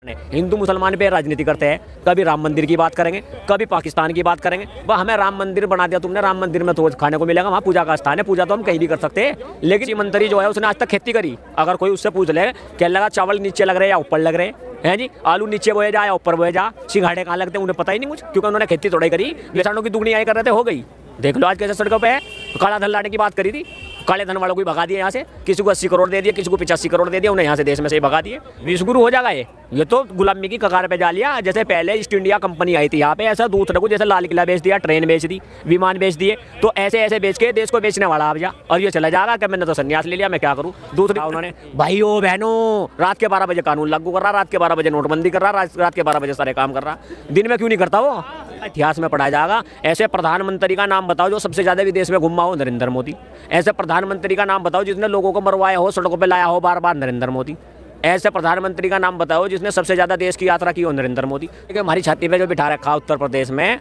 हिंदू मुसलमान पे राजनीति करते हैं, कभी राम मंदिर की बात करेंगे, कभी पाकिस्तान की बात करेंगे। वह हमें राम मंदिर बना दिया तुमने, राम मंदिर में तो खाने को मिलेगा, वहाँ पूजा का स्थान है, पूजा तो हम कहीं भी कर सकते हैं। लेकिन मंत्री जो है उसने आज तक खेती करी। अगर कोई उससे पूछ ले क्या लगा चावल नीचे लग रहे या ऊपर लग रहे हैं जी, आलू नीचे बोए जा या ऊपर बोए जा, सिंघाड़े कहाँ लगते हैं उन्हें पता ही नहीं कुछ, क्योंकि उन्होंने खेती थोड़ी करी। किसानों की दुगनी आई कर रहे थे, हो गई। देख लो आज कैसे सड़कों पे है। काला धन लाने की बात करी थी, काले धन वालों को भगा दिए यहाँ से, किसी को 80 करोड़ दे दिए, किसी को 85 करोड़ दे दिया, उन्हें यहाँ से देश में से ही भगा दिए। विश्वगुरु हो जाएगा ये तो गुलामी की कगार पे जा लिया। जैसे पहले ईस्ट इंडिया कंपनी आई थी यहाँ पे, ऐसा दूसरे को जैसे लाल किला बेच दिया, ट्रेन बेच दी, विमान बेच दिए, तो ऐसे ऐसे बेच के देश को बेचने वाला आप जा और ये चला जाएगा कि मैंने तो संन्यास ले लिया, मैं क्या करूँ। दूसरी उन्होंने भाइयों बहनों रात के 12 बजे कानून लागू कर रहा, रात के 12 बजे नोटबंदी कर रहा, रात के 12 बजे सारे काम कर रहा, दिन में क्यों नहीं करता वो। इतिहास में पढ़ाया जाएगा। ऐसे प्रधानमंत्री का नाम बताओ जो सबसे ज्यादा विदेश में घुमा हो, नरेंद्र मोदी। ऐसे प्रधानमंत्री का नाम बताओ जिसने लोगों को मरवाया हो, सड़कों पे लाया हो बार बार, नरेंद्र मोदी। ऐसे प्रधानमंत्री का नाम बताओ जिसने सबसे ज्यादा देश की यात्रा की हो, नरेंद्र मोदी। हमारी छाती पे जो बिठा रखा उत्तर प्रदेश में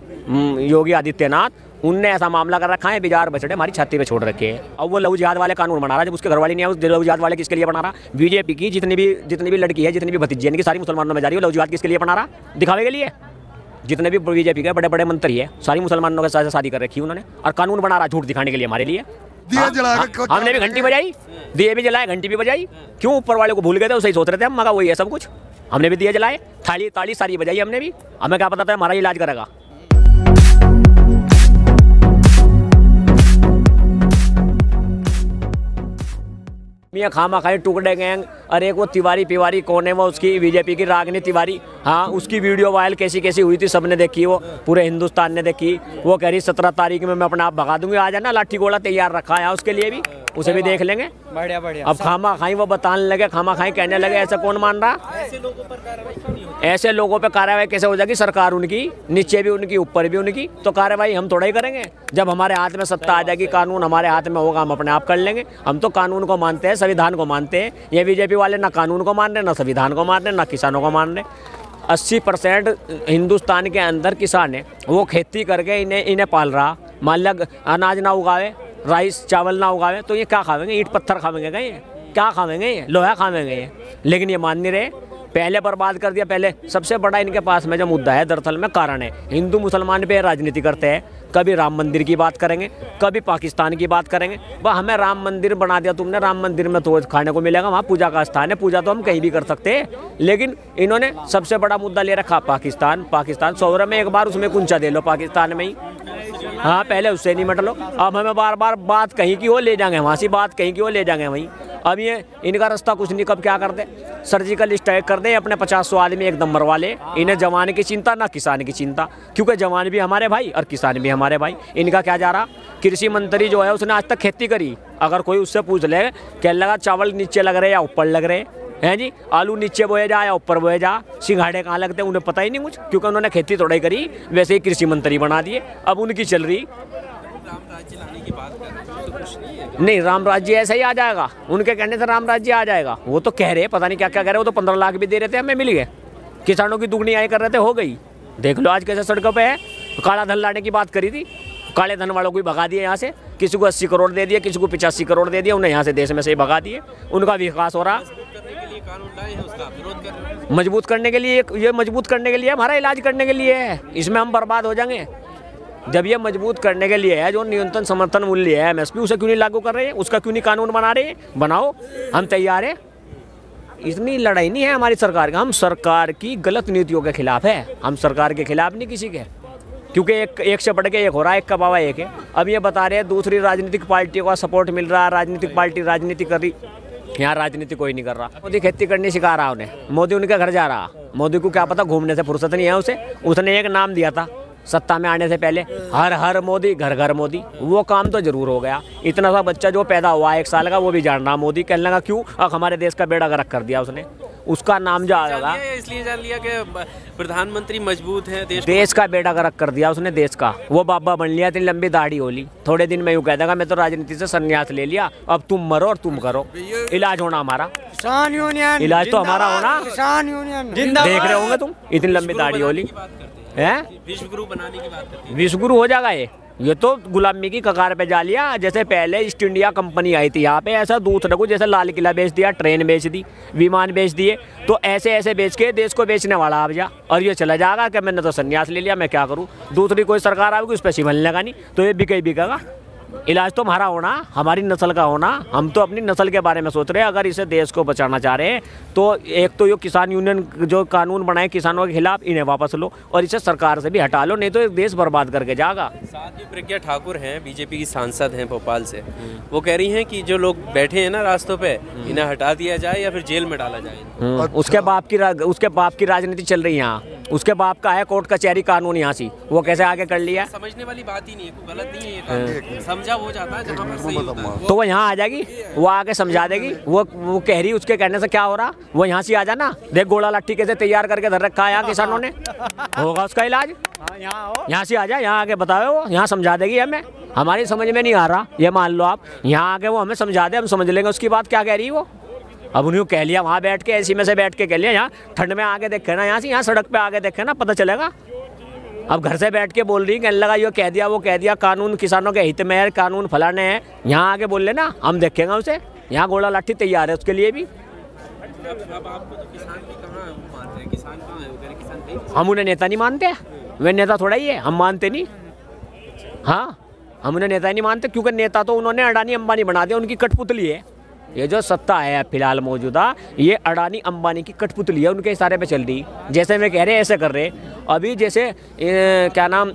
योगी आदित्यनाथ, उनने ऐसा मामला कर रखा है, बिजार बछड़े हमारी छाती पे छोड़ रखे हैं। अब वो लव जिहाद वाले कानून बना रहा है, जब उसके घरवाली नहीं है, उस लव जिहाद वाले किसके लिए बना रहा। बीजेपी की जितनी भी लड़की है, जितनी भी भतीजी है, सारी मुसलमानों में जा रही है, लव जिहाद किसके लिए बना रहा, दिखावे के लिए। जितने भी बीजेपी के बड़े बड़े मंत्री है, सारी मुसलमानों के साथ शादी कर रखी है उन्होंने, और कानून बना रहा झूठ दिखाने के लिए हमारे लिए। हमने भी घंटी बजाई, दिए भी जलाए, घंटी भी बजाई। क्यों ऊपर वाले को भूल गए थे, उसे ही सोच रहे थे हम, मगर वही है सब कुछ। हमने भी दिए जलाए, थाली ताली सारी बजाई हमने भी। हमें क्या पता था हमारा इलाज करेगा। मियाँ खामा खाई टुकड़े गैंग, अरे वो तिवारी पिवारी कौन है, वो उसकी बीजेपी की रागनी तिवारी, हाँ उसकी वीडियो वायरल कैसी कैसी हुई थी, सबने देखी, वो पूरे हिंदुस्तान ने देखी। वो कह रही 17 तारीख में मैं अपने आप भगा दूंगी, आ जाना, लाठी गोला तैयार रखा है उसके लिए भी, उसे भी देख लेंगे। बढ़िया बढ़िया। अब खामा खाई वो बताने लगे, खामा खाई कहने लगे, ऐसा कौन मान रहा। ऐसे लोगों पर कार्रवाई कैसे हो जाएगी, सरकार उनकी, नीचे भी उनकी, ऊपर भी उनकी, तो कार्रवाई हम थोड़ा ही करेंगे। जब हमारे हाथ में सत्ता आ जाएगी, कानून हमारे हाथ में होगा, हम अपने आप कर लेंगे। हम तो कानून को मानते हैं, संविधान को मानते हैं। ये बीजेपी वाले ना कानून को मान रहे, ना संविधान को मान रहे, ना किसानों को मान रहे। 80% हिंदुस्तान के अंदर किसान है, वो खेती करके इन्हें पाल रहा। मान लिया अनाज ना उगावे, राइस चावल ना उगावे, तो ये क्या खावेंगे, ईंट पत्थर खावेंगे क्या, ये क्या खावेंगे, ये लोहा खावेंगे ये। लेकिन ये मान नहीं रहे, पहले बर्बाद कर दिया। पहले सबसे बड़ा इनके पास में जो मुद्दा है, दरअसल में कारण है, हिंदू मुसलमान पे राजनीति करते हैं। कभी राम मंदिर की बात करेंगे, कभी पाकिस्तान की बात करेंगे। वह हमें राम मंदिर बना दिया तुमने, राम मंदिर में तो खाने को मिलेगा, वहाँ पूजा का स्थान है, पूजा तो हम कहीं भी कर सकते हैं। लेकिन इन्होंने सबसे बड़ा मुद्दा ले रखा पाकिस्तान। पाकिस्तान 100 में एक बार उसमें कुंचा दे लो पाकिस्तान में ही, हाँ पहले उससे नहीं मत लो। अब हमें बार बार बात कहीं की वो ले जाएंगे, वहाँ से बात कहीं की वो ले जाएंगे वहीं। अब ये इनका रास्ता कुछ नहीं, कब क्या कर दे, सर्जिकल स्ट्राइक कर दे, अपने 50-100 आदमी एकदम मरवा ले। इन्हें जवान की चिंता ना किसान की चिंता, क्योंकि जवान भी हमारे भाई और किसान भी हमारे भाई। इनका क्या जा रहा, कृषि मंत्री जो है उसने आज तक खेती करी। अगर कोई उससे पूछ ले क्या लगा चावल नीचे लग रहे या ऊपर लग रहे हैं जी, आलू नीचे बोए जा या ऊपर बोए जा, सिंघाड़े कहाँ लगते हैं उन्हें पता ही नहीं कुछ, क्योंकि उन्होंने खेती थोड़ी करी, वैसे ही कृषि मंत्री बना दिए। अब उनकी चल रही नहीं, राम राज्य ऐसा ही आ जाएगा, उनके कहने से राम राज्य आ जाएगा। वो तो कह रहे, पता नहीं क्या क्या कह रहे, वो तो 15 लाख भी दे रहे थे, हमें मिल गए। किसानों की दुगनी आई कर रहे थे, हो गई। देख लो आज कैसे सड़कों पे है। काला धन लाने की बात करी थी, काले धन वालों को भी भगा दिए यहाँ से, किसी को 80 करोड़ दे दिए, किसी को 85 करोड़ दे दिए, उन्हें यहाँ से देश में से ही भगा दिए। उनका विकास हो रहा। मजबूत करने के लिए, ये मजबूत करने के लिए, हमारा इलाज करने के लिए है। इसमें हम बर्बाद हो जाएंगे। जब ये मजबूत करने के लिए है, जो न्यूनतम समर्थन मूल्य है MSP, उसे क्यों नहीं लागू कर रहे हैं, उसका क्यों नहीं कानून बना रहे हैं, बनाओ, हम तैयार हैं। इतनी लड़ाई नहीं है हमारी सरकार का, हम सरकार की गलत नीतियों के खिलाफ है, हम सरकार के खिलाफ नहीं किसी के, क्योंकि एक से बढ़ के एक हो रहा है, एक का बाबा एक है। अब ये बता रहे हैं दूसरी राजनीतिक पार्टियों का सपोर्ट मिल रहा है, राजनीतिक पार्टी राजनीति कर रही, यहाँ राजनीति कोई नहीं कर रहा। मोदी खेती करनी सिखा रहा उन्हें, मोदी उनके घर जा रहा। मोदी को क्या पता, घूमने से फुर्सत नहीं है उसे। उसने एक नाम दिया था सत्ता में आने से पहले, हर हर मोदी, घर घर मोदी। वो काम तो जरूर हो गया। इतना सा बच्चा जो पैदा हुआ 1 साल का, वो भी जान रहा मोदी। कहने लगा क्यों, अब हमारे देश का बेड़ा गर्क कर दिया उसने। उसका नाम जो आएगा, इसलिए जान लिया कि प्रधानमंत्री मजबूत है, देश का बेड़ा गर्क कर दिया उसने, देश का। वो बाबा बन लिया, इतनी लंबी दाढ़ी हो ली, थोड़े दिन में यूँ कह देगा मैं तो राजनीति से संन्यास ले लिया, अब तुम मरो और तुम करो। इलाज होना हमारा, किसान यूनियन, इलाज तो हमारा होना। किसान यूनियन देख रहे होंगे तुम, इतनी लंबी दाढ़ी हो ली है। विश्वगुरु बनाने की बात करते हैं। विश्वगुरु हो जाएगा ये। ये तो गुलामी की कगार पे जा लिया। जैसे पहले ईस्ट इंडिया कंपनी आई थी यहाँ पे, ऐसा दूसरे को जैसे लाल किला बेच दिया, ट्रेन बेच दी, विमान बेच दिए, तो ऐसे ऐसे बेच के देश को बेचने वाला आप जा। और ये चला जाएगा कि मैंने तो संन्यास ले लिया, मैं क्या करूँ, दूसरी कोई सरकार आएगी उस पर सिमलने लगा नहीं, तो ये बिकेगा। इलाज तो हमारा होना, हमारी नस्ल का होना। हम तो अपनी नस्ल के बारे में सोच रहे हैं। अगर इसे देश को बचाना चाह रहे हैं तो एक तो ये किसान यूनियन जो कानून बनाए किसानों के खिलाफ, इन्हें वापस लो और इसे सरकार से भी हटा लो, नहीं तो देश बर्बाद करके जाएगा। साथ ही प्रज्ञा ठाकुर हैं, बीजेपी की सांसद हैं भोपाल से, वो कह रही हैं कि जो लोग बैठे हैं ना रास्तों पे, इन्हें हटा दिया जाए या फिर जेल में डाला जाए। उसके बाप की राजनीति चल रही है यहाँ। उसके बाप का है कोर्ट कचहरी कानून यहाँ से, वो कैसे आगे कर लिया। समझने वाली बात ही नहीं है, कोई गलत नहीं है, समझा हो जाता है जहाँ पर सही होता है। तो वो यहाँ आ जाएगी, वो आके समझा देगी। वो कह रही उसके कहने से क्या हो रहा, वो यहाँ से आ जाना। देख गोला लाठी कैसे तैयार करके धर रखा है यहाँ किसानों ने, होगा उसका इलाज। यहाँ से आ जाए, यहाँ आके बताओ, वो यहाँ समझा देगी हमें। हमारी समझ में नहीं आ रहा, ये मान लो आप, यहाँ आके वो हमें समझा दे, हम समझ लेंगे उसकी बात क्या कह रही है वो। अब उन्हें कह लिया वहाँ बैठ के, ऐसी में से बैठ के कह लिया, यहाँ ठंड में आके देखे ना, यहाँ से यहाँ सड़क पे आके देखे ना, पता चलेगा। अब घर से बैठ के बोल रही, कहने लगा ये कह दिया वो कह दिया, कानून किसानों के हित में है, कानून फलाने हैं। यहाँ आके बोल लेना, हम देखेंगे उसे। यहाँ गोला लाठी तैयार है उसके लिए भी। अब आपको तो किसान भी कहाँ मानते हैं, किसान कहाँ है, वो कह रहे किसान नहीं। हम उन्हें नेता नहीं मानते, वे नेता थोड़ा ही है, हम मानते नहीं। हाँ, हम उन्हें नेता ही नहीं मानते, क्योंकि नेता तो उन्होंने अडानी अंबानी बना दिया, उनकी कठपुतली है। ये जो सत्ता है फिलहाल मौजूदा, ये अडानी अंबानी की कठपुतली है, उनके इशारे पे चल रही। जैसे वे कह रहे हैं ऐसे कर रहे। अभी जैसे क्या नाम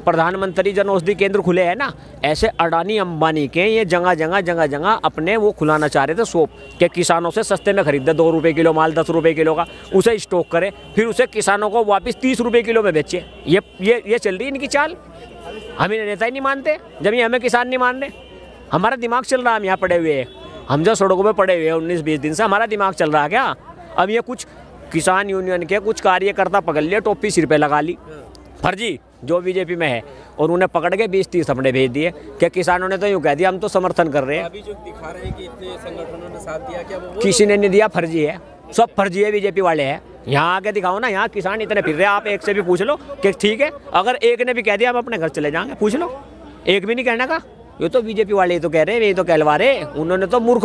प्रधानमंत्री जन औषधि केंद्र खुले हैं ना, ऐसे अडानी अंबानी के ये जगह जगह अपने वो खुलाना चाह रहे थे शॉप, कि किसानों से सस्ते में खरीदे, 2 रुपये किलो माल, 10 रुपये किलो का, उसे स्टॉक करे, फिर उसे किसानों को वापस 30 रुपये किलो में बेचे। ये चल रही है इनकी चाल। हम इन्हें नेता ही नहीं मानते, जब ये हमें किसान नहीं मान रहे। हमारा दिमाग चल रहा है, हम यहाँ पड़े हुए हैं, हम जो सड़कों पे पड़े हुए हैं 19-20 दिन से, हमारा दिमाग चल रहा है क्या। अब ये कुछ किसान यूनियन के कुछ कार्यकर्ता पकड़ लिए, टोपी सिर पे लगा ली, फर्जी जो बीजेपी में है, और उन्हें पकड़ के 20-30 अपने भेज दिए कि किसानों ने तो यूँ कह दिया हम तो समर्थन कर रहे हैं। अभी जो दिखा रहे हैं कि इतने संगठनों ने साथ दिया, क्या वो किसी ने नहीं दिया, फर्जी है, सब फर्जी है, बीजेपी वाले हैं। यहाँ आके दिखाओ ना, यहाँ किसान इतने फिर रहे हैं, आप एक से भी पूछ लो कि ठीक है। अगर एक ने भी कह दिया हम अपने घर चले जाएंगे, पूछ लो, एक भी नहीं कहने का। ये तो बीजेपी वाले तो कह रहे हैं, ये तो कहलवा रहे। उन्होंने तो मूर्ख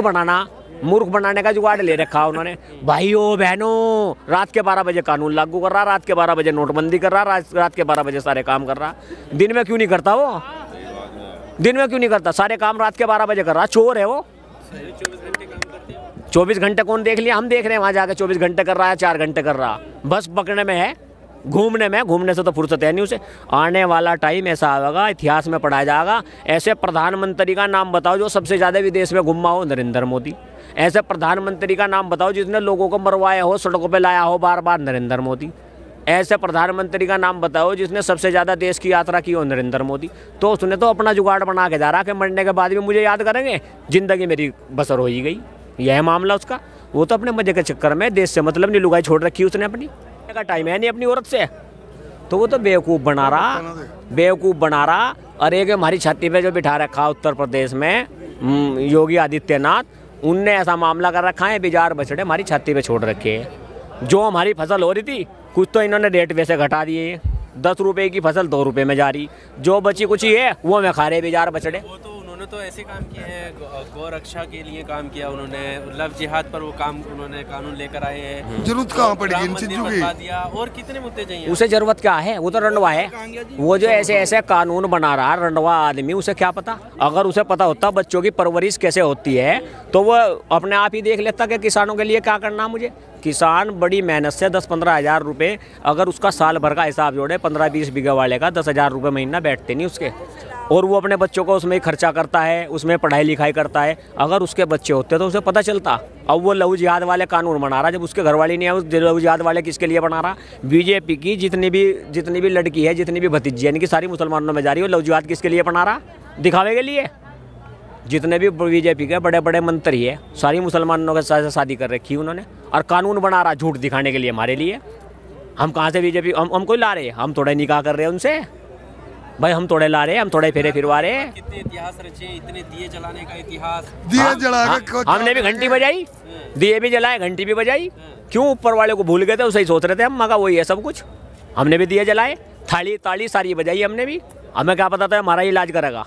बनाने का जुगाड़ ले रखा उन्होंने। भाइयों बहनों, रात के 12 बजे कानून लागू कर रहा, रात के 12 बजे नोटबंदी कर रहा, रात के 12 बजे सारे काम कर रहा। दिन में क्यों नहीं करता वो, दिन में क्यों नहीं करता, सारे काम रात के 12 बजे कर रहा। चोर है वो। 24 घंटे कौन देख लिया, हम देख रहे हैं वहाँ जाके 24 घंटे कर रहा है, 4 घंटे कर रहा, बस पकड़ने में है, घूमने से तो फुर्सत है नहीं उसे। आने वाला टाइम ऐसा आएगा, इतिहास में पढ़ाया जाएगा। ऐसे प्रधानमंत्री का नाम बताओ जो सबसे ज़्यादा विदेश में घुमा हो, नरेंद्र मोदी। ऐसे प्रधानमंत्री का नाम बताओ जिसने लोगों को मरवाया हो, सड़कों पे लाया हो बार बार, नरेंद्र मोदी। ऐसे प्रधानमंत्री का नाम बताओ जिसने सबसे ज़्यादा देश की यात्रा की हो, नरेंद्र मोदी। तो उसने तो अपना जुगाड़ बना के जा रहा कि मरने के बाद भी मुझे याद करेंगे, ज़िंदगी मेरी बसर हो ही गई। यह मामला उसका। वो तो अपने मजे के चक्कर में देश से मतलब नहीं, लुगाई छोड़ रखी उसने अपनी का टाइम है नहीं अपनी औरत से, तो वो तो बेवकूफ़ बना रहा। और एक हमारी छाती पे जो बिठा रखा उत्तर प्रदेश में योगी आदित्यनाथ, उनने ऐसा मामला कर रखा है, बाजार बछड़े हमारी छाती पे छोड़ रखे हैं। जो हमारी फसल हो रही थी, कुछ तो इन्होंने रेट वैसे घटा दिए, 10 रुपये की फसल 2 रुपये में जा रही, जो बची कुछ ही है वो में खा रहे बाजार बछड़े। उन्होंने तो ऐसे काम किए हैं, गौ रक्षा के लिए काम किया उन्होंने, लव जिहाद पर वो काम उन्होंने कानून लेकर आए हैं। जरूरत कहाँ पड़ेगी इन चीजों की, दिया, और कितने मुद्दे चाहिए उसे, जरूरत क्या है, वो तो रंडवा है। वो जो ऐसे ऐसे कानून बना रहा रंडवा आदमी, उसे क्या पता। अगर उसे पता होता बच्चों की परवरिश कैसे होती है, तो वो अपने आप ही देख लेता कि किसानों के लिए क्या करना मुझे। किसान बड़ी मेहनत से 10-15 हज़ार रुपये, अगर उसका साल भर का हिसाब जोड़े, 15-20 बीघा वाले का 10,000 रुपये महीना बैठते नहीं उसके, और वो अपने बच्चों को उसमें खर्चा करता है, उसमें पढ़ाई लिखाई करता है। अगर उसके बच्चे होते तो उसे पता चलता। अब वो लव जिहाद वाले कानून बना रहा, जब उसके घरवाली नहीं है, उस लव जिहाद वाले किसके लिए बना रहा। बीजेपी की जितनी भी लड़की है, जितनी भी भतीजी है, इनकी सारी मुसलमानों में जा रही है। लव जिहाद किसके लिए बना रहा, दिखावे के लिए। जितने भी बीजेपी के बड़े बड़े मंत्री है, सारी मुसलमानों के साथ शादी कर रखी है उन्होंने, और कानून बना रहा झूठ दिखाने के लिए हमारे लिए। हम कहाँ से बीजेपी, हम कोई ला रहे, हम थोड़े निकाह कर रहे हैं उनसे भाई, हम थोड़े ला रहे हैं, हम थोड़े फेरे फिरवा रहे हैं। कितने इतिहास रचे, इतने दिए जलाने का इतिहास, दिए जला के हमने भी घंटी बजाई, दिए भी जलाए, घंटी भी बजाई। क्यों ऊपर वाले को भूल गए थे, उसे ही सोच रहे थे हम, मगा वही है सब कुछ। हमने भी दिए जलाए, थाली ताली सारी बजाई हमने भी। हमें क्या पता था हमारा इलाज करेगा।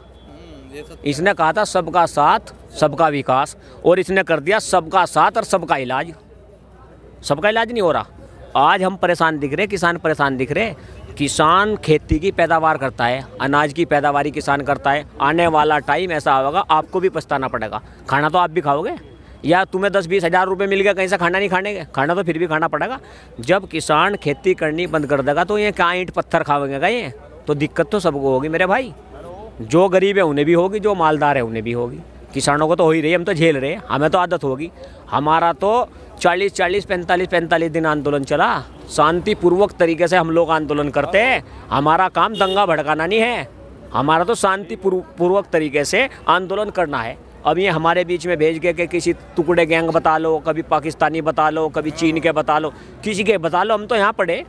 इसने कहा था सबका साथ सबका विकास, और इसने कर दिया सबका साथ और सबका इलाज। सबका इलाज नहीं हो रहा। आज हम परेशान दिख रहे, किसान परेशान दिख रहे। किसान खेती की पैदावार करता है, अनाज की पैदावारी किसान करता है। आने वाला टाइम ऐसा होगा आपको भी पछताना पड़ेगा। खाना तो आप भी खाओगे, या तुम्हें 10-20 हज़ार रुपये मिल गया कहीं से खाना नहीं खाने, खाना तो फिर भी खाना पड़ेगा। जब किसान खेती करनी बंद कर देगा तो ये क्या ईंट पत्थर खाओगे क्या? ये तो दिक्कत तो सबको होगी मेरे भाई। जो गरीब है उन्हें भी होगी, जो मालदार है उन्हें भी होगी। किसानों को तो हो ही रही, हम तो झेल रहे हैं, हमें तो आदत होगी। हमारा तो 40-40, 45-45 दिन आंदोलन चला। शांतिपूर्वक तरीके से हम लोग आंदोलन करते हैं। हमारा काम दंगा भड़काना नहीं है, हमारा तो शांतिपूर्वक तरीके से आंदोलन करना है। अब ये हमारे बीच में भेज के किसी टुकड़े गैंग बता लो, कभी पाकिस्तानी बता लो, कभी चीन के बता लो, किसी के बता लो, हम तो यहाँ पड़े।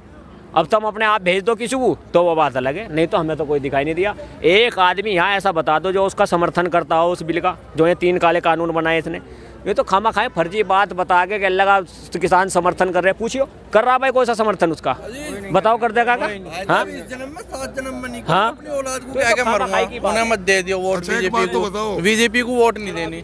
अब तुम अपने आप भेज दो किसी को तो वो बात अलग है, नहीं तो हमें तो कोई दिखाई नहीं दिया। एक आदमी यहाँ ऐसा बता दो जो उसका समर्थन करता हो उस बिल का, जो ये 3 काले कानून बनाए इसने। ये तो खामा खाए फर्जी बात बता के अल्लाह का किसान समर्थन कर रहे। पूछियो कर रहा भाई कोई सा समर्थन उसका, बताओ कर देगा क्या? हाँ हाँ, अपनी औलाद को क्या क्या मरूंगा, उन्हें मत दे दियो वोट। बीजेपी को वोट नहीं देनी।